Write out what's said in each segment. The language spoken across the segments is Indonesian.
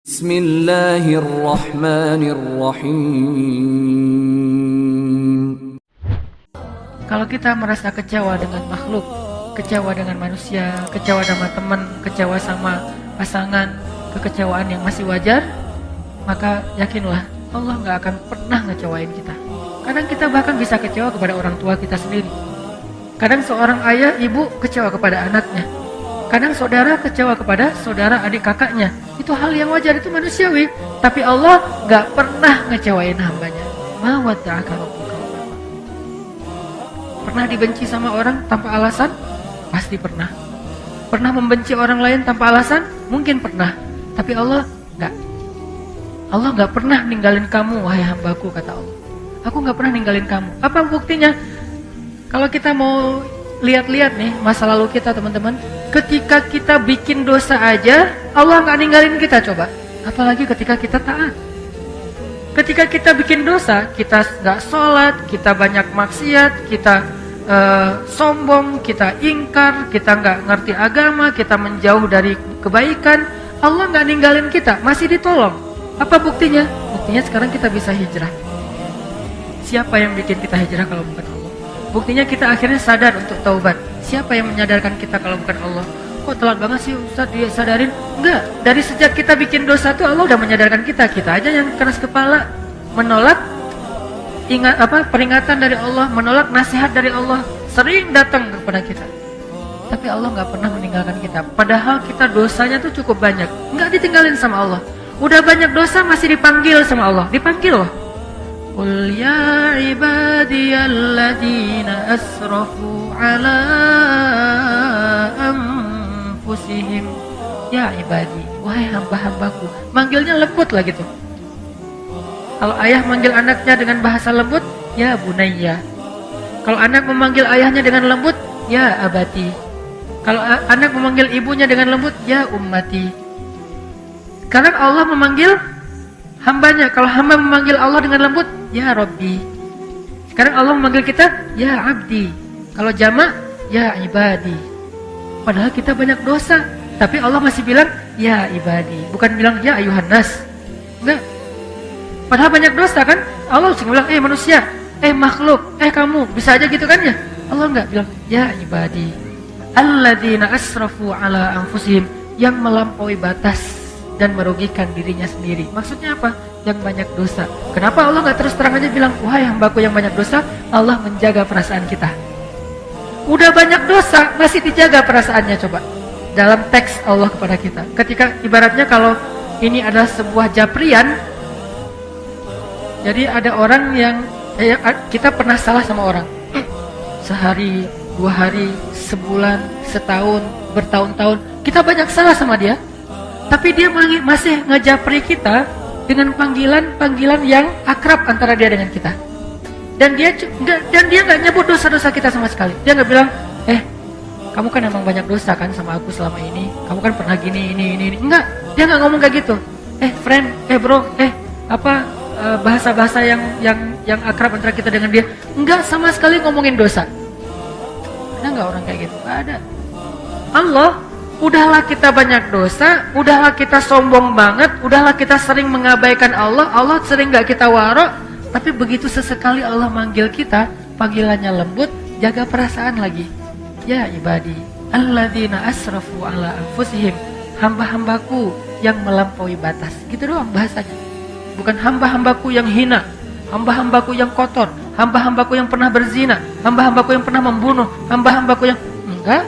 Bismillahirrahmanirrahim. Kalau kita merasa kecewa dengan makhluk, kecewa dengan manusia, kecewa sama teman, kecewa sama pasangan, kekecewaan yang masih wajar, maka yakinlah Allah nggak akan pernah ngecewain kita. Kadang kita bahkan bisa kecewa kepada orang tua kita sendiri. Kadang seorang ayah, ibu kecewa kepada anaknya. Kadang saudara kecewa kepada saudara adik kakaknya. Itu hal yang wajar, itu manusiawi. Tapi Allah nggak pernah ngecewain hambanya. Ma wadda'aka rabbuka. Pernah dibenci sama orang tanpa alasan? Pasti pernah. Pernah membenci orang lain tanpa alasan? Mungkin pernah. Tapi Allah nggak. Allah nggak pernah ninggalin kamu, wahai hambaku, kata Allah. Aku nggak pernah ninggalin kamu. Apa buktinya? Kalau kita mau lihat-lihat nih masa lalu kita, teman-teman, ketika kita bikin dosa aja Allah nggak ninggalin kita, coba. Apalagi ketika kita taat. Ketika kita bikin dosa, kita nggak sholat, kita banyak maksiat, kita sombong, kita ingkar, kita nggak ngerti agama, kita menjauh dari kebaikan, Allah nggak ninggalin kita, masih ditolong. Apa buktinya? Buktinya sekarang kita bisa hijrah. Siapa yang bikin kita hijrah kalau bukan Allah? Buktinya kita akhirnya sadar untuk taubat. Siapa yang menyadarkan kita kalau bukan Allah? Kok telat banget sih Ustaz disadarin? Enggak, dari sejak kita bikin dosa tuh Allah udah menyadarkan kita. Kita aja yang keras kepala, menolak peringatan dari Allah, menolak nasihat dari Allah, sering datang kepada kita. Tapi Allah nggak pernah meninggalkan kita. Padahal kita dosanya tuh cukup banyak, nggak ditinggalin sama Allah. Udah banyak dosa masih dipanggil sama Allah, dipanggil loh. Qul ya ibadiyalladzina asrafu ala anfusihim. Ya ibadi, wahai hamba-hambaku. Manggilnya lembut lah gitu. Kalau ayah manggil anaknya dengan bahasa lembut, ya bunayya. Kalau anak memanggil ayahnya dengan lembut, ya abati. Kalau anak memanggil ibunya dengan lembut, ya ummati. Karena Allah memanggil hambanya. Kalau hamba memanggil Allah dengan lembut, ya Rabbi. Sekarang Allah memanggil kita, ya abdi. Kalau jamak, ya ibadi. Padahal kita banyak dosa, tapi Allah masih bilang, ya ibadi. Bukan bilang, ya ayuhan nas. Enggak. Padahal banyak dosa kan? Allah langsung bilang, manusia, makhluk, kamu. Bisa aja gitu kan ya? Allah enggak bilang, ya ibadi. Alladzina asrafu ala anfusihim. Yang melampaui batas dan merugikan dirinya sendiri. Maksudnya apa? Yang banyak dosa. Kenapa Allah gak terus terang aja bilang, wahai hambaku yang banyak dosa? Allah menjaga perasaan kita. Udah banyak dosa, masih dijaga perasaannya, coba. Dalam teks Allah kepada kita. Ketika ibaratnya kalau ini adalah sebuah japrian, jadi ada orang yang kita pernah salah sama orang. Sehari, 2 hari, sebulan, setahun, bertahun-tahun, kita banyak salah sama dia. Tapi dia masih ngejapri kita dengan panggilan-panggilan yang akrab antara dia dengan kita. Dan dia nggak nyebut dosa-dosa kita sama sekali. Dia nggak bilang, kamu kan emang banyak dosa kan sama aku selama ini. Kamu kan pernah gini, ini. Enggak, dia nggak ngomong kayak gitu. Friend, bro, bahasa-bahasa yang akrab antara kita dengan dia. Enggak sama sekali ngomongin dosa. Ada nggak orang kayak gitu? Nggak ada. Allah, udahlah kita banyak dosa, udahlah kita sombong banget, udahlah kita sering mengabaikan Allah, Allah sering gak kita waro, tapi begitu sesekali Allah manggil kita, panggilannya lembut, jaga perasaan lagi. Ya ibadi, alladzina asrafu ala anfusihim, hamba-hambaku yang melampaui batas. Gitu doang bahasanya. Bukan hamba-hambaku yang hina, hamba-hambaku yang kotor, hamba-hambaku yang pernah berzina, hamba-hambaku yang pernah membunuh, hamba-hambaku yang enggak,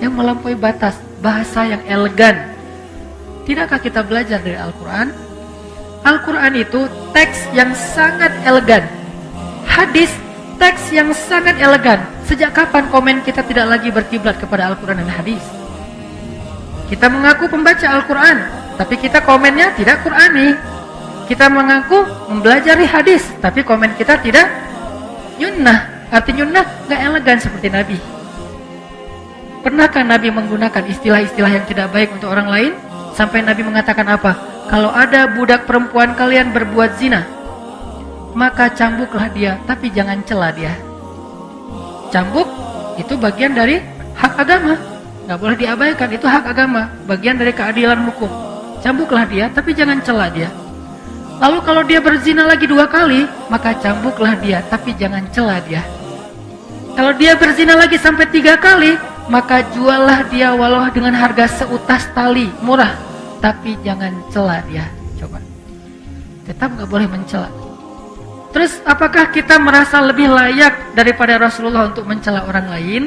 yang melampaui batas. Bahasa yang elegan. Tidakkah kita belajar dari Al-Quran? Al-Quran itu teks yang sangat elegan. Hadis, teks yang sangat elegan. Sejak kapan komen kita tidak lagi berkiblat kepada Al-Quran dan hadis? Kita mengaku pembaca Al-Quran, tapi kita komennya tidak Qurani. Kita mengaku mempelajari hadis, tapi komen kita tidak yunnah. Arti yunnah gak elegan seperti Nabi. Pernahkah Nabi menggunakan istilah-istilah yang tidak baik untuk orang lain? Sampai Nabi mengatakan apa? Kalau ada budak perempuan kalian berbuat zina, maka cambuklah dia, tapi jangan cela dia. Cambuk itu bagian dari hak agama, nggak boleh diabaikan, itu hak agama, bagian dari keadilan hukum. cambuklah dia, tapi jangan cela dia. Lalu kalau dia berzina lagi 2 kali, maka cambuklah dia, tapi jangan cela dia. Kalau dia berzina lagi sampai 3 kali, maka juallah dia walau dengan harga seutas tali, murah, tapi jangan cela dia. Coba, tetap nggak boleh mencela. Terus apakah kita merasa lebih layak daripada Rasulullah untuk mencela orang lain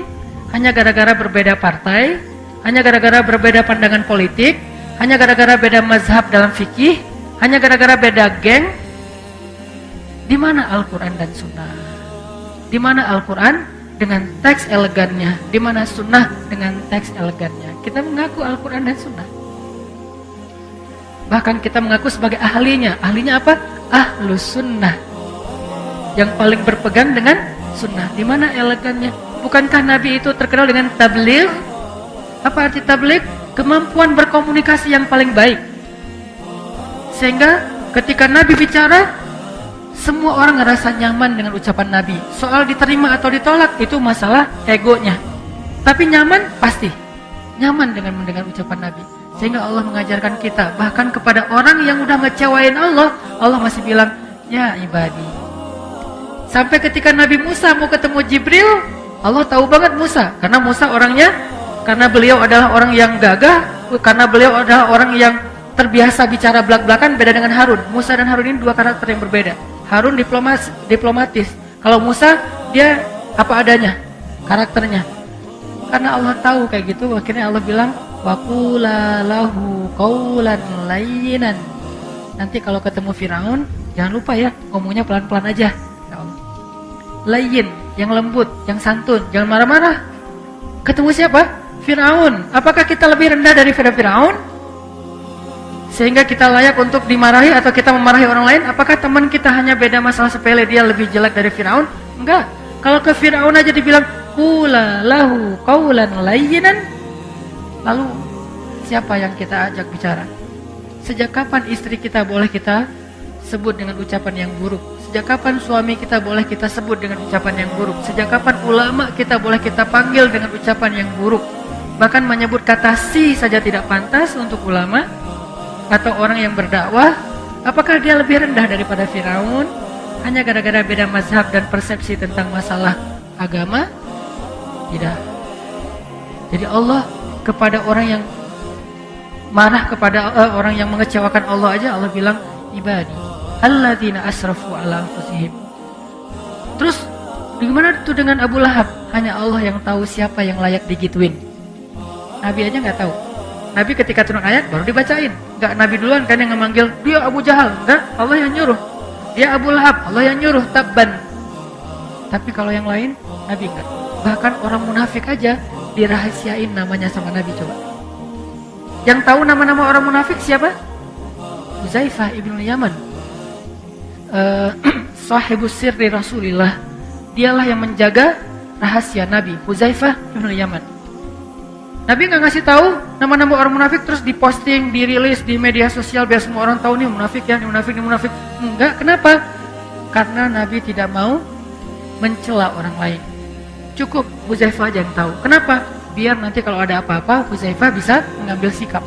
hanya gara-gara berbeda partai, hanya gara-gara berbeda pandangan politik, hanya gara-gara beda mazhab dalam fikih, hanya gara-gara beda geng? Di mana Al-Quran dan Sunnah? Di mana Al-Quran dengan teks elegannya? Di mana Sunnah dengan teks elegannya? Kita mengaku Al-Quran dan Sunnah. Bahkan kita mengaku sebagai ahlinya. Ahlinya apa? Ahlus Sunnah, yang paling berpegang dengan Sunnah. Di mana elegannya? Bukankah Nabi itu terkenal dengan tabligh? Apa arti tabligh? Kemampuan berkomunikasi yang paling baik. Sehingga ketika Nabi bicara, semua orang ngerasa nyaman dengan ucapan Nabi. Soal diterima atau ditolak itu masalah egonya. Tapi nyaman pasti. Nyaman dengan mendengar ucapan Nabi. Sehingga Allah mengajarkan kita, bahkan kepada orang yang udah ngecewain Allah, Allah masih bilang, ya ibadi. Sampai ketika Nabi Musa mau ketemu Jibril, Allah tahu banget Musa. Karena Musa orangnya, karena beliau adalah orang yang gagah, karena beliau adalah orang yang terbiasa bicara belak-belakan, beda dengan Harun. Musa dan Harun ini 2 karakter yang berbeda. Harun diplomatis. Kalau Musa, dia apa adanya karakternya. Karena Allah tahu kayak gitu, akhirnya Allah bilang, waqula lahu qawlan layyinan. Nanti kalau ketemu Firaun, jangan lupa ya, ngomongnya pelan-pelan aja. Ya Allah. Layyin, yang lembut, yang santun, jangan marah-marah. Ketemu siapa? Firaun. Apakah kita lebih rendah daripada Firaun? Sehingga kita layak untuk dimarahi atau kita memarahi orang lain? Apakah teman kita hanya beda masalah sepele, dia lebih jelek dari Firaun? Enggak. Kalau ke Firaun aja dibilang qula lahu qawlan layyinan, lalu siapa yang kita ajak bicara? Sejak kapan istri kita boleh kita sebut dengan ucapan yang buruk? Sejak kapan suami kita boleh kita sebut dengan ucapan yang buruk? Sejak kapan ulama kita boleh kita panggil dengan ucapan yang buruk? Bahkan menyebut kata si saja tidak pantas untuk ulama atau orang yang berdakwah. Apakah dia lebih rendah daripada Firaun hanya gara-gara beda mazhab dan persepsi tentang masalah agama? Tidak. Jadi Allah kepada orang yang marah, kepada orang yang mengecewakan Allah aja Allah bilang ibadi alladzina asrafu ala anfusihim. Terus bagaimana itu dengan Abu Lahab? Hanya Allah yang tahu siapa yang layak digituin. Nabi aja nggak tahu. Nabi ketika turun ayat baru dibacain. Enggak Nabi duluan kan yang memanggil, dia Abu Jahal. Enggak, Allah yang nyuruh. Dia Abu Lahab, Allah yang nyuruh, tabban. Tapi kalau yang lain, Nabi enggak. Bahkan orang munafik aja dirahasiain namanya sama Nabi. Coba. Yang tahu nama-nama orang munafik siapa? Huzaifah ibn Yaman. Sahibus sirri Rasulillah. Dialah yang menjaga rahasia Nabi, Huzaifah ibn Yaman. Nabi nggak ngasih tahu nama-nama orang munafik terus diposting, dirilis di media sosial biar semua orang tahu nih munafik ya, nih munafik, nih munafik. Enggak, kenapa? Karena Nabi tidak mau mencela orang lain. Cukup Huzaifah aja yang tahu. Kenapa? Biar nanti kalau ada apa-apa Huzaifah bisa mengambil sikap.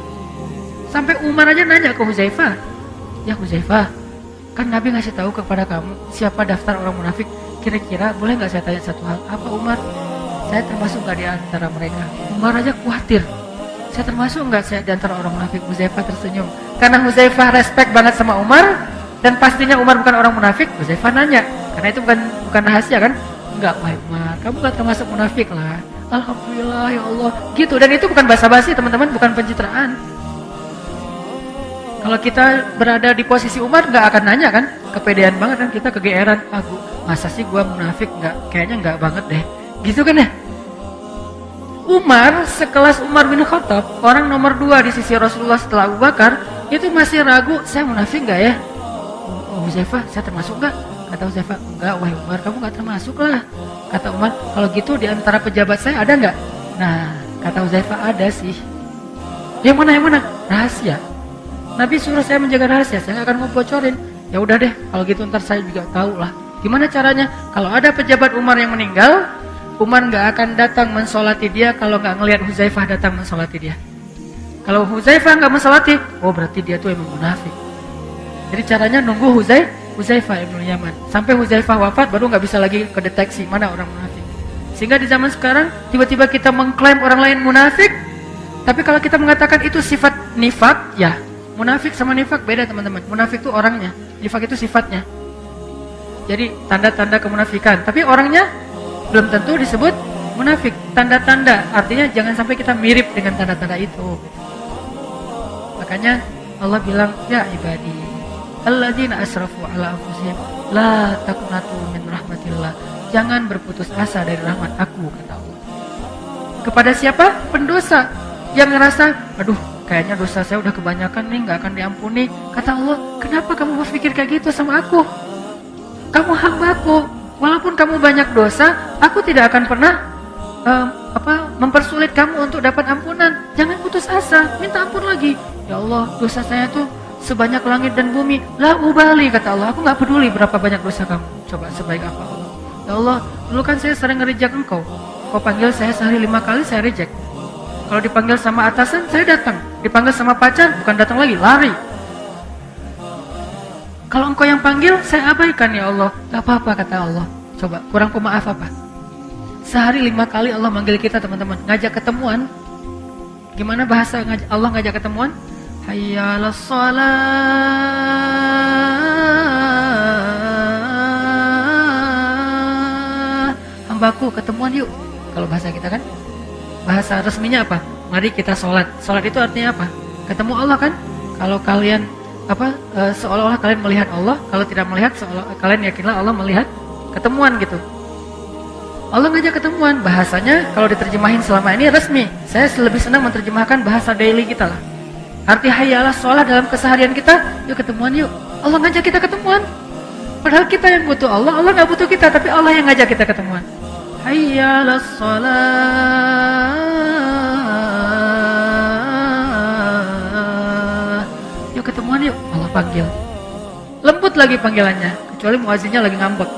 Sampai Umar aja nanya ke Huzaifah, ya Huzaifah, kan Nabi ngasih tahu kepada kamu siapa daftar orang munafik. Kira-kira boleh nggak saya tanya satu hal? Apa Umar? Saya termasuk nggak di antara mereka? Umar aja khawatir. Saya termasuk nggak saya di antara orang munafik? Huzaifah tersenyum. Karena Huzaifah respect banget sama Umar dan pastinya Umar bukan orang munafik. Huzaifah nanya, karena itu bukan rahasia kan? Enggak, wahai Umar, kamu nggak termasuk munafik lah. Alhamdulillah ya Allah. Gitu, dan itu bukan basa-basi teman-teman, bukan pencitraan. Kalau kita berada di posisi Umar nggak akan nanya kan? Kepedean banget kan kita, kegeeran. Masa sih gua munafik? Kayaknya nggak banget deh. Gitu kan ya? Umar, sekelas Umar bin Khattab, orang nomor 2 di sisi Rasulullah setelah Abu Bakar, itu masih ragu, saya munafik nggak ya? Oh Huzaifah, saya termasuk nggak? Kata Huzaifah, enggak, wahai Umar, kamu nggak termasuk lah. Kata Umar, kalau gitu di antara pejabat saya ada nggak? Nah, kata Huzaifah, ada sih. Yang mana? Rahasia. Nabi suruh saya menjaga rahasia, saya nggak akan mau bocorin. Ya udah deh, kalau gitu ntar saya juga tahu lah. Gimana caranya? Kalau ada pejabat Umar yang meninggal, Umar nggak akan datang mensolati dia kalau nggak ngelihat Huzaifah datang mensolati dia. Kalau Huzaifah nggak mensolati, oh berarti dia tuh emang munafik. Jadi caranya nunggu Huzaifah ibn Yaman sampai Huzaifah wafat baru nggak bisa lagi kedeteksi mana orang munafik. Sehingga di zaman sekarang tiba-tiba kita mengklaim orang lain munafik, tapi kalau kita mengatakan itu sifat nifak, ya munafik sama nifak beda teman-teman. Munafik itu orangnya, nifak itu sifatnya. Jadi tanda-tanda kemunafikan, tapi orangnya belum tentu disebut munafik. Tanda-tanda artinya jangan sampai kita mirip dengan tanda-tanda itu. Makanya Allah bilang, ya ibadi alladzina asrafu ala anfusihim la taqnatu min rahmatillah. Jangan berputus asa dari rahmat aku, kata Allah. Kepada siapa? Pendosa yang ngerasa, aduh kayaknya dosa saya udah kebanyakan nih, gak akan diampuni. Kata Allah, kenapa kamu berpikir kayak gitu sama aku? Kamu hambaku, walaupun kamu banyak dosa, aku tidak akan pernah mempersulit kamu untuk dapat ampunan. Jangan putus asa, minta ampun lagi. Ya Allah, dosa saya tuh sebanyak langit dan bumi. La ubali, kata Allah, aku gak peduli berapa banyak dosa kamu. Coba sebaik apa Allah. Ya Allah, dulu kan saya sering nge-reject engkau. Kau panggil saya sehari 5 kali, saya reject. Kalau dipanggil sama atasan, saya datang. Dipanggil sama pacar, bukan datang lagi, lari. Kalau engkau yang panggil, saya abaikan ya Allah. Gak apa-apa, kata Allah. Coba, kurang pemaaf apa? Sehari 5 kali Allah manggil kita, teman-teman. Ngajak ketemuan. Gimana bahasa Allah ngajak ketemuan? Hayya 'alas shalah. Hambaku, ketemuan yuk. Kalau bahasa kita kan? Bahasa resminya apa? Mari kita sholat. Sholat itu artinya apa? Ketemu Allah kan? Kalau kalian seolah-olah kalian melihat Allah, kalau tidak melihat kalian yakinlah Allah melihat, ketemuan gitu. Allah ngajak ketemuan, bahasanya kalau diterjemahin selama ini resmi. Saya lebih senang menerjemahkan bahasa daily kita lah. Arti hayya 'alas shalah dalam keseharian kita, yuk ketemuan yuk. Allah ngajak kita ketemuan. Padahal kita yang butuh Allah, Allah nggak butuh kita, tapi Allah yang ngajak kita ketemuan. Hayya 'alas shalah. Yuk ketemuan yuk, Allah panggil. Lembut lagi panggilannya, kecuali muazinnya lagi ngambek.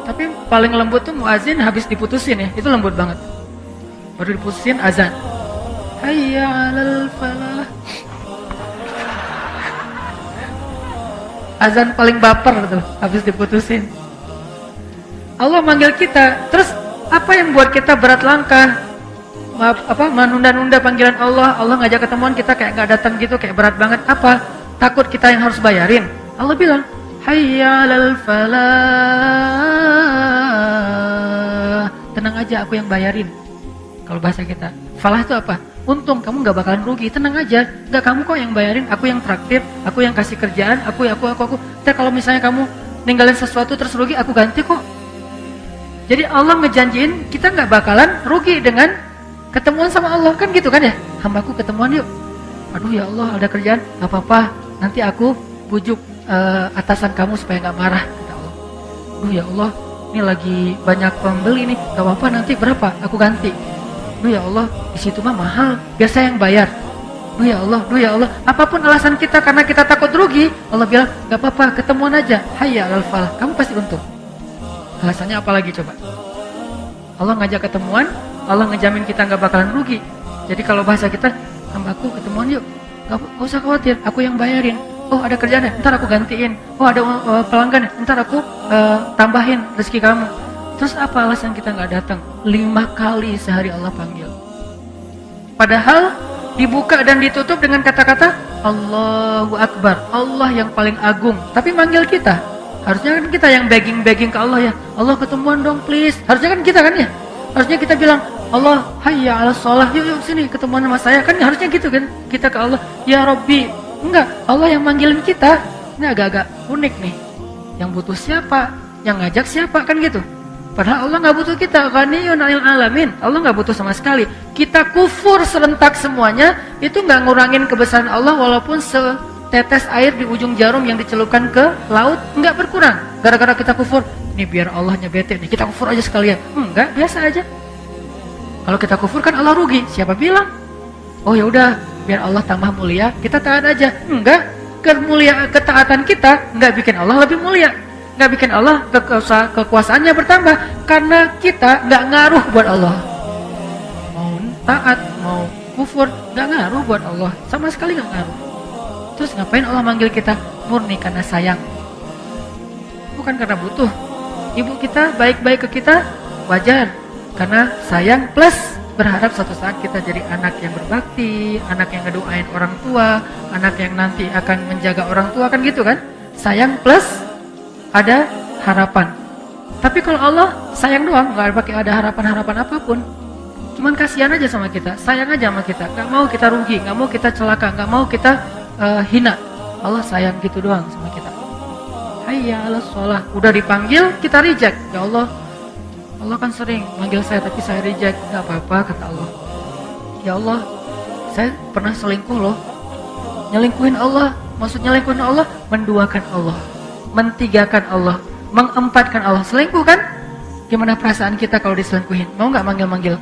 Tapi paling lembut tuh muazin habis diputusin ya, itu lembut banget. Baru diputusin azan. Hayya 'alal falah. Azan paling baper tuh habis diputusin. Allah manggil kita, terus apa yang buat kita berat langkah? Menunda-nunda panggilan Allah. Allah ngajak ketemuan kita kayak nggak datang gitu, kayak berat banget. Apa? Takut kita yang harus bayarin. Allah bilang, hayya 'alal falah. Tenang aja, aku yang bayarin. Kalau bahasa kita, falah itu apa? Untung, kamu nggak bakalan rugi. Tenang aja, nggak kamu kok yang bayarin. Aku yang traktir, aku yang kasih kerjaan. Aku. Ntar kalau misalnya kamu ninggalin sesuatu terus rugi, aku ganti kok. Jadi Allah ngejanjiin kita nggak bakalan rugi dengan ketemuan sama Allah, kan gitu kan ya? Hambaku ketemuan yuk. Aduh ya Allah, ada kerjaan, nggak apa-apa. Nanti aku bujuk atasan kamu supaya nggak marah, kata Allah. Aduh ya Allah, ini lagi banyak pembeli nih, nggak apa-apa, nanti berapa? Aku ganti. Aduh ya Allah, di situ mah mahal, biar saya yang bayar. Aduh ya Allah, apapun alasan kita karena kita takut rugi, Allah bilang nggak apa-apa, ketemuan aja. Hayya 'alal falah, kamu pasti untung. Alasannya apa lagi coba? Allah ngajak ketemuan, Allah ngejamin kita nggak bakalan rugi. Jadi kalau bahasa kita, hambaku ketemuan yuk, nggak usah khawatir, aku yang bayarin. Oh ada kerjaan ya, ntar aku gantiin. Oh ada pelanggan ya, ntar aku tambahin rezeki kamu. Terus apa alasan kita nggak datang? 5 kali sehari Allah panggil. Padahal dibuka dan ditutup dengan kata-kata Allahu Akbar, Allah yang paling agung. Tapi manggil kita. Harusnya kan kita yang begging ke Allah ya. Allah ketemuan dong please. Harusnya kan kita kan ya. Harusnya kita bilang, Allah hayya 'alas shalah, yuk sini ketemuan sama saya. Kan harusnya gitu kan. Kita ke Allah, ya Rabbi. Enggak, Allah yang manggilin kita. Ini agak-agak unik nih. Yang butuh siapa? Yang ngajak siapa? Kan gitu. Padahal Allah gak butuh kita. Ghaniyun 'anil alamin. Allah gak butuh sama sekali. Kita kufur serentak semuanya, itu gak ngurangin kebesaran Allah walaupun tetes air di ujung jarum yang dicelupkan ke laut nggak berkurang gara-gara kita kufur. Ini biar Allahnya bete nih, kita kufur aja sekalian. Enggak, biasa aja. Kalau kita kufur kan Allah rugi. Siapa bilang? Oh ya udah, biar Allah tambah mulia, kita taat aja. Enggak, ketaatan kita nggak bikin Allah lebih mulia, nggak bikin Allah kekuasaannya bertambah, karena kita nggak ngaruh buat Allah. Mau taat, mau kufur, nggak ngaruh buat Allah, sama sekali nggak ngaruh. Terus ngapain Allah manggil kita? Murni karena sayang, bukan karena butuh. Ibu kita baik-baik ke kita, wajar, karena sayang plus berharap suatu saat kita jadi anak yang berbakti, anak yang ngedoain orang tua, anak yang nanti akan menjaga orang tua, kan gitu kan? Sayang plus ada harapan. Tapi kalau Allah sayang doang, nggak pakai ada harapan-harapan apapun. Cuman kasihan aja sama kita, sayang aja sama kita, nggak mau kita rugi, nggak mau kita celaka, nggak mau kita hina. Allah sayang gitu doang sama kita. Hayya 'alas shalah, udah dipanggil kita reject. Ya Allah, Allah kan sering manggil saya tapi saya reject. Nggak apa-apa kata Allah. Ya Allah, saya pernah selingkuh loh. Nyelingkuhin Allah, maksud nyelingkuhin Allah, menduakan Allah, mentigakan Allah, mengempatkan Allah. Selingkuh kan? Gimana perasaan kita kalau diselingkuhin? Mau nggak manggil-manggil?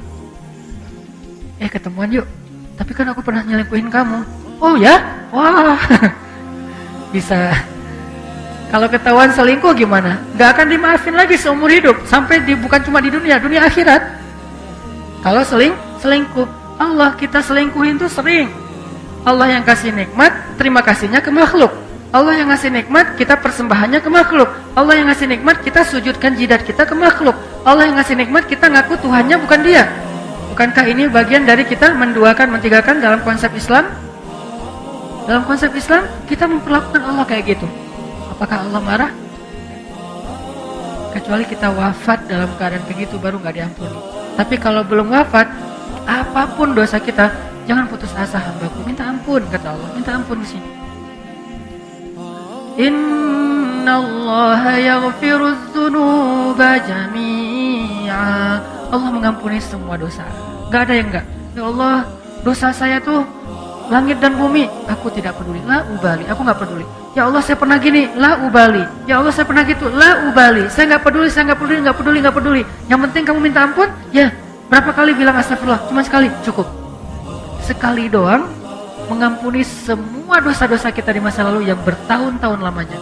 Ketemuan yuk. Tapi kan aku pernah nyelingkuhin kamu. Oh ya? Wah. Bisa. Kalau ketahuan selingkuh gimana? Gak akan dimaafin lagi seumur hidup. Sampai bukan cuma di dunia, dunia akhirat. Kalau selingkuh, Allah kita selingkuhin tuh sering. Allah yang kasih nikmat, terima kasihnya ke makhluk. Allah yang ngasih nikmat, kita persembahannya ke makhluk. Allah yang ngasih nikmat, kita sujudkan jidat kita ke makhluk. Allah yang ngasih nikmat, kita ngaku Tuhannya bukan dia. Bukankah ini bagian dari kita menduakan, mentigakan dalam konsep Islam? Dalam konsep Islam, kita memperlakukan Allah kayak gitu. Apakah Allah marah? Kecuali kita wafat dalam keadaan begitu baru nggak diampuni. Tapi kalau belum wafat, apapun dosa kita, jangan putus asa hambaku, minta ampun kata Allah, minta ampun di sini. Innallaha yaghfirudz dzunuba jami'a. Allah mengampuni semua dosa. Gak ada yang enggak. Ya Allah, dosa saya tuh langit dan bumi, aku tidak peduli. La ubali, aku nggak peduli. Ya Allah, saya pernah gini, la ubali. Ya Allah, saya pernah gitu, la ubali. Saya nggak peduli, saya nggak peduli, nggak peduli. Yang penting kamu minta ampun, ya. Berapa kali bilang astagfirullah? Cuma sekali, cukup. Sekali doang mengampuni semua dosa-dosa kita di masa lalu yang bertahun-tahun lamanya.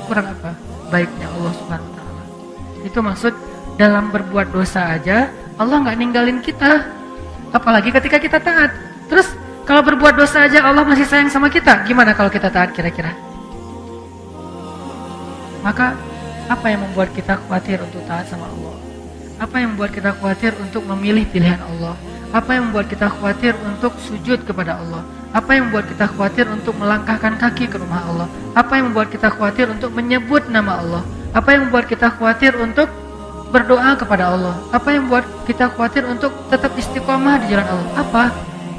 Kurang apa? Baiknya Allah Subhanahu wa taala. Itu maksud dalam berbuat dosa aja Allah nggak ninggalin kita. Apalagi ketika kita taat. Terus kalau berbuat dosa aja Allah masih sayang sama kita, gimana kalau kita taat kira-kira? Maka apa yang membuat kita khawatir untuk taat sama Allah? Apa yang membuat kita khawatir untuk memilih pilihan Allah? Apa yang membuat kita khawatir untuk sujud kepada Allah? Apa yang membuat kita khawatir untuk melangkahkan kaki ke rumah Allah? Apa yang membuat kita khawatir untuk menyebut nama Allah? Apa yang membuat kita khawatir untuk berdoa kepada Allah? Apa yang membuat kita khawatir untuk tetap istiqomah di jalan Allah? Apa?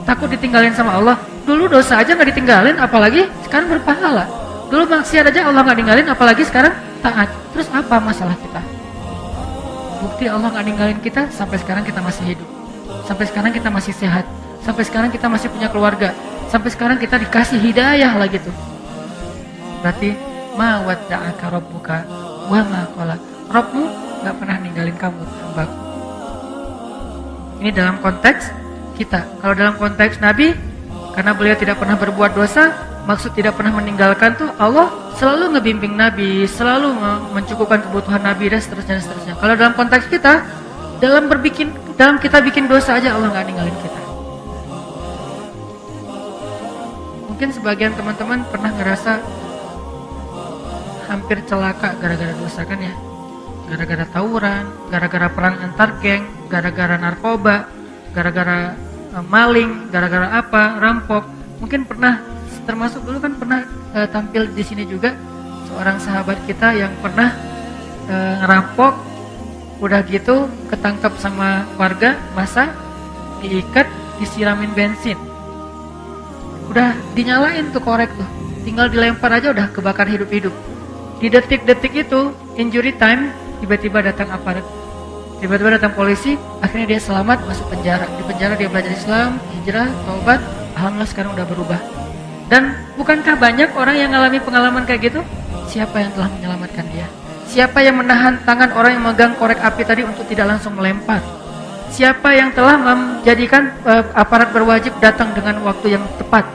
Takut ditinggalin sama Allah? Dulu dosa aja gak ditinggalin, apalagi sekarang berpahala. Dulu maksiat aja Allah gak ninggalin, apalagi sekarang taat. Terus apa masalah kita? Bukti Allah gak ninggalin kita, sampai sekarang kita masih hidup. Sampai sekarang kita masih sehat. Sampai sekarang kita masih punya keluarga. Sampai sekarang kita dikasih hidayah lagi tuh. Berarti ma wadda'aka rabbuka wa ma qala. Rabbmu gak pernah ninggalin kamu, hambaku. Ini dalam konteks kita. Kalau dalam konteks Nabi, karena beliau tidak pernah berbuat dosa, maksud tidak pernah meninggalkan tuh Allah selalu ngebimbing Nabi, selalu mencukupkan kebutuhan Nabi dan seterusnya dan seterusnya. Kalau dalam konteks kita, dalam kita bikin dosa aja Allah nggak ninggalin kita. Mungkin sebagian teman-teman pernah ngerasa hampir celaka gara-gara dosa kan ya, gara-gara tawuran, gara-gara perang antar geng, gara-gara narkoba, gara-gara maling, gara-gara apa, rampok. Mungkin pernah, termasuk dulu kan pernah tampil di sini juga seorang sahabat kita yang pernah ngerampok, udah gitu ketangkap sama warga, masa diikat, disiramin bensin, udah dinyalain tuh korek tuh, tinggal dilempar aja udah kebakar hidup-hidup. Di detik-detik itu injury time, tiba-tiba datang aparat, tiba-tiba datang polisi, akhirnya dia selamat masuk penjara. Di penjara dia belajar Islam, hijrah, taubat, alhamdulillah sekarang udah berubah. Dan bukankah banyak orang yang mengalami pengalaman kayak gitu? Siapa yang telah menyelamatkan dia? Siapa yang menahan tangan orang yang memegang korek api tadi untuk tidak langsung melempar? Siapa yang telah menjadikan aparat berwajib datang dengan waktu yang tepat?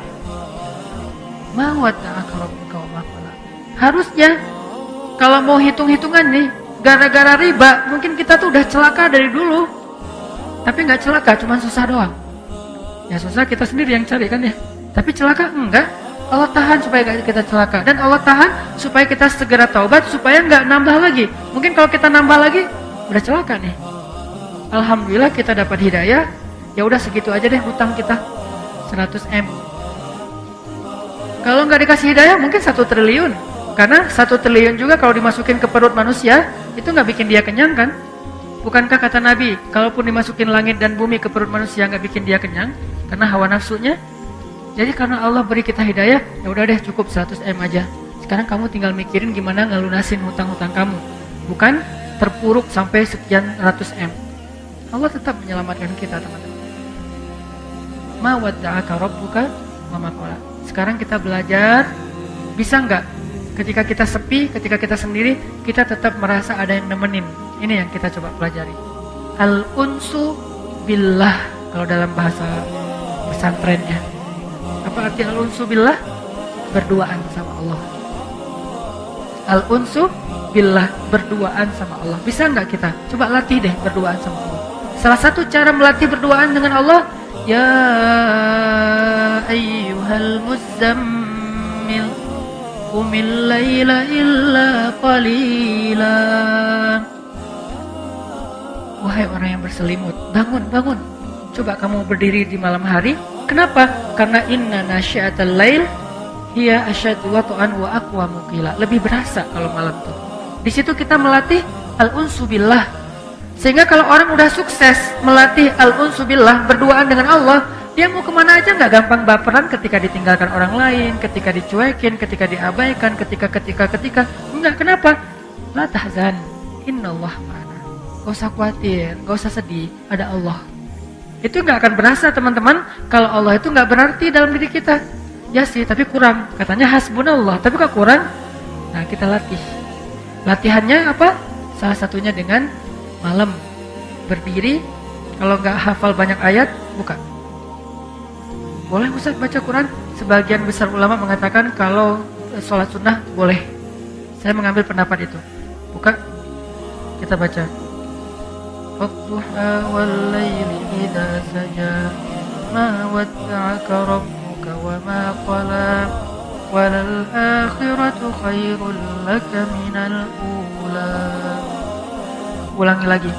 Harusnya kalau mau hitung-hitungan nih, gara-gara riba mungkin kita tuh udah celaka dari dulu. Tapi nggak celaka, cuma susah doang. Ya susah kita sendiri yang cari kan ya. Tapi celaka enggak. Allah tahan supaya kita celaka. Dan Allah tahan supaya kita segera taubat, supaya enggak nambah lagi. Mungkin kalau kita nambah lagi, udah celaka nih. Alhamdulillah kita dapat hidayah. Ya udah segitu aja deh hutang kita, 100 M. Kalau nggak dikasih hidayah mungkin 1 triliun. Karena 1 triliun juga kalau dimasukin ke perut manusia, itu nggak bikin dia kenyang kan? Bukankah kata Nabi, kalaupun dimasukin langit dan bumi ke perut manusia nggak bikin dia kenyang? Karena hawa nafsunya. Jadi karena Allah beri kita hidayah, ya udah deh cukup 100 M aja. Sekarang kamu tinggal mikirin gimana ngelunasin hutang-hutang kamu. Bukan terpuruk sampai sekian ratus M. Allah tetap menyelamatkan kita, teman-teman. Ma wadda'aka rabbuka wa ma qala. Sekarang kita belajar, bisa nggak ketika kita sepi, ketika kita sendiri, kita tetap merasa ada yang nemenin. Ini yang kita coba pelajari. Al-unsu billah, kalau dalam bahasa pesantrennya. Apa arti al-unsu billah? Berduaan sama Allah. Al-unsu billah, berduaan sama Allah. Bisa nggak kita? Coba latih deh berduaan sama Allah. Salah satu cara melatih berduaan dengan Allah, ya ayyuhal muzzammil qumil laila illa qalila. Wahai orang yang berselimut, bangun, bangun. Coba kamu berdiri di malam hari. Kenapa? Karena inna nasyiatal lail hiya asyaddu wat'an wa aqwamu qila. Lebih berasa kalau malam tuh. Di situ kita melatih al-unsu billah. Sehingga kalau orang udah sukses melatih al-unsu billah, berduaan dengan Allah, dia mau kemana aja nggak gampang baperan ketika ditinggalkan orang lain, ketika dicuekin, ketika diabaikan, ketika. Enggak, kenapa? La tahzan, innallah ma'ana. Gak usah khawatir, gak usah sedih, ada Allah. Itu nggak akan berasa, teman-teman, kalau Allah itu nggak berarti dalam diri kita. Ya sih, tapi kurang. Katanya hasbunallah, tapi kok kurang? Nah, kita latih. Latihannya apa? Salah satunya dengan malam berdiri, kalau nggak hafal banyak ayat, buka. Boleh Ustaz baca Quran? Sebagian besar ulama mengatakan kalau sholat sunnah boleh. Saya mengambil pendapat itu. Buka, kita baca. Wadduha wal laili idza saja ma wadda'aka rabbuka wa ma qala walal akhiratu khairul laka minal ula. Ulangi lagi.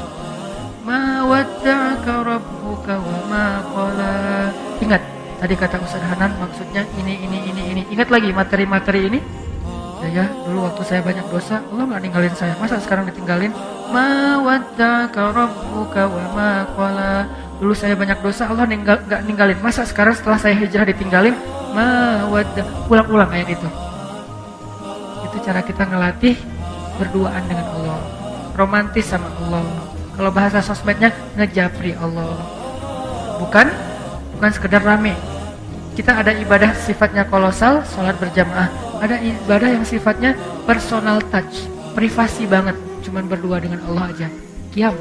Ma wadda'aka rabbuka wa ma qala. Ingat, tadi kata Ustaz Hanan maksudnya ini. Ingat lagi materi-materi ini. Ya, dulu waktu saya banyak dosa, Allah enggak ninggalin saya. Masa sekarang ditinggalin? Ma wadda'aka rabbuka wa ma qala. Dulu saya banyak dosa, Allah enggak ninggalin. Masa sekarang setelah saya hijrah ditinggalin? Ma wadda. Ulang-ulang ayat itu. Itu cara kita ngelatih berduaan dengan Allah. Romantis sama Allah. Kalau bahasa sosmednya ngejapri Allah. Bukan sekedar rame. Kita ada ibadah sifatnya kolosal, sholat berjamaah. Ada ibadah yang sifatnya personal touch, privasi banget, cuman berdua dengan Allah aja. Qiyam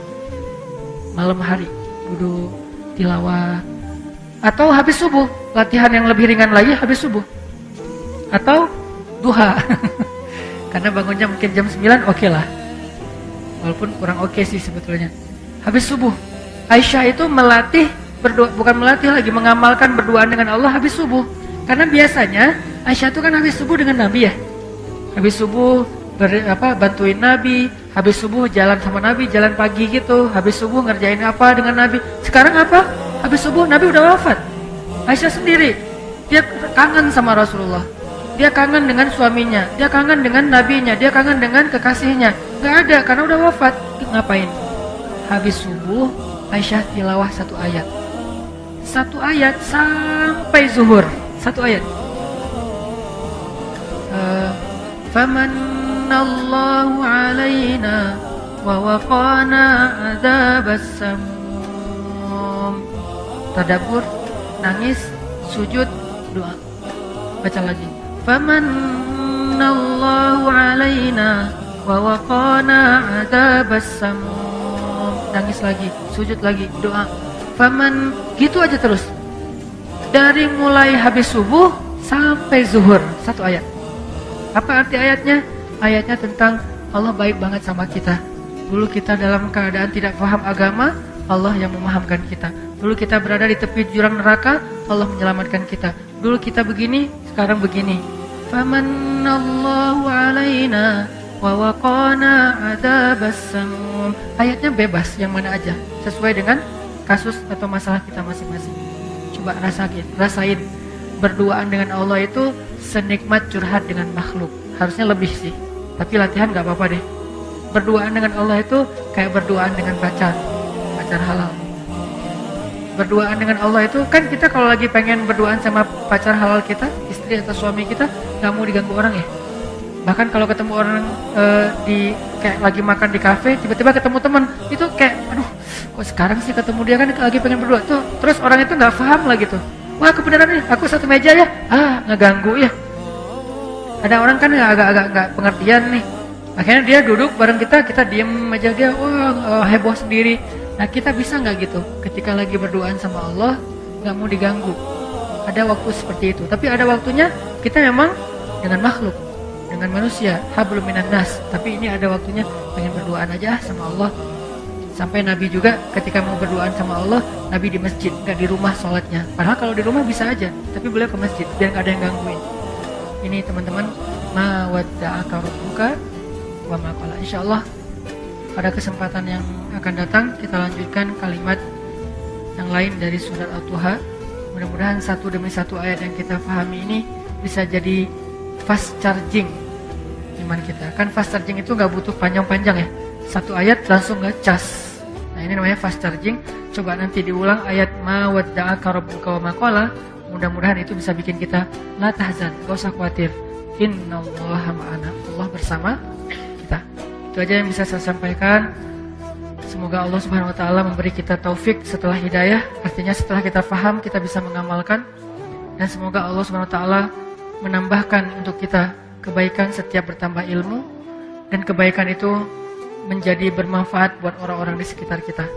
malam hari, duduk tilawah. Atau habis subuh, latihan yang lebih ringan lagi habis subuh. Atau duha. Karena bangunnya mungkin jam 9, oke lah. Walaupun kurang oke sih sebetulnya. Habis subuh, Aisyah itu melatih berdoa, bukan melatih lagi, mengamalkan berduaan dengan Allah habis subuh. Karena biasanya Aisyah itu kan habis subuh dengan Nabi ya. Habis subuh bantuin Nabi, habis subuh jalan sama Nabi, jalan pagi gitu. Habis subuh ngerjain apa dengan Nabi. Sekarang apa? Habis subuh Nabi udah wafat. Aisyah sendiri, dia kangen sama Rasulullah. Dia kangen dengan suaminya, dia kangen dengan nabinya, dia kangen dengan kekasihnya. Gak ada, karena udah wafat. Ngapain? Habis subuh, Aisyah tilawah 1 ayat. 1 ayat sampai zuhur. 1 ayat. Famanallahu alaina wa waqana adzabas samum. Tadabbur, nangis, sujud, doa. Baca lagi. Famanallahu alaina wa waqana adzabas samum. Nangis lagi, sujud lagi, doa. Faman, gitu aja terus. Dari mulai habis subuh sampai zuhur, 1 ayat. Apa arti ayatnya? Ayatnya tentang Allah baik banget sama kita. Dulu kita dalam keadaan tidak paham agama, Allah yang memahamkan kita. Dulu kita berada di tepi jurang neraka, Allah menyelamatkan kita. Dulu kita begini, sekarang begini. Famanallahu alaina wa waqana adzabas samum. Ayatnya bebas, yang mana aja, sesuai dengan kasus atau masalah kita masing-masing. Coba rasain berduaan dengan Allah itu senikmat curhat dengan makhluk. Harusnya lebih sih, tapi latihan gak apa-apa deh. Berduaan dengan Allah itu kayak berduaan dengan pacar halal. Berduaan dengan Allah itu kan kita kalau lagi pengen berduaan sama pacar halal kita, istri atau suami kita, gak mau diganggu orang ya. Bahkan kalau ketemu orang di kayak lagi makan di kafe, tiba-tiba ketemu teman, itu kayak aduh, kok sekarang sih ketemu dia kan lagi pengen berdua tuh. Terus orang itu nggak paham lah gitu. Wah, kebenaran nih, aku satu meja ya, ngeganggu ya. Ada orang kan agak-agak nggak pengertian nih. Akhirnya dia duduk bareng kita diem aja, dia heboh sendiri. Nah, kita bisa nggak gitu ketika lagi berduaan sama Allah nggak mau diganggu? Ada waktu seperti itu, tapi ada waktunya kita memang dengan makhluk, dengan manusia, hablum minan nas. Tapi ini ada waktunya pengen berduaan aja sama Allah. Sampai Nabi juga ketika mau berduaan sama Allah, Nabi di masjid, nggak di rumah sholatnya. Padahal kalau di rumah bisa aja, tapi beliau ke masjid biar nggak ada yang gangguin. Ini teman-teman, ma wadda'aka rabbuka wa ma qala. Insyaallah pada kesempatan yang akan datang kita lanjutkan kalimat yang lain dari surat At-Tuha. Mudah-mudahan satu demi satu ayat yang kita pahami ini bisa jadi fast charging iman kita. Kan fast charging itu nggak butuh panjang-panjang ya. Satu ayat langsung ngecas. Nah, ini namanya fast charging. Coba nanti diulang ayat ma wadda'aka rabbuka wa ma qala. Mudah-mudahan itu bisa bikin kita la tahzan, gak usah khawatir. Innallaha ma'ana. Allah bersama kita. Itu aja yang bisa saya sampaikan. Semoga Allah Subhanahu wa taala memberi kita taufik setelah hidayah, artinya setelah kita faham kita bisa mengamalkan, dan semoga Allah Subhanahu wa taala menambahkan untuk kita kebaikan setiap bertambah ilmu, dan kebaikan itu menjadi bermanfaat buat orang-orang di sekitar kita.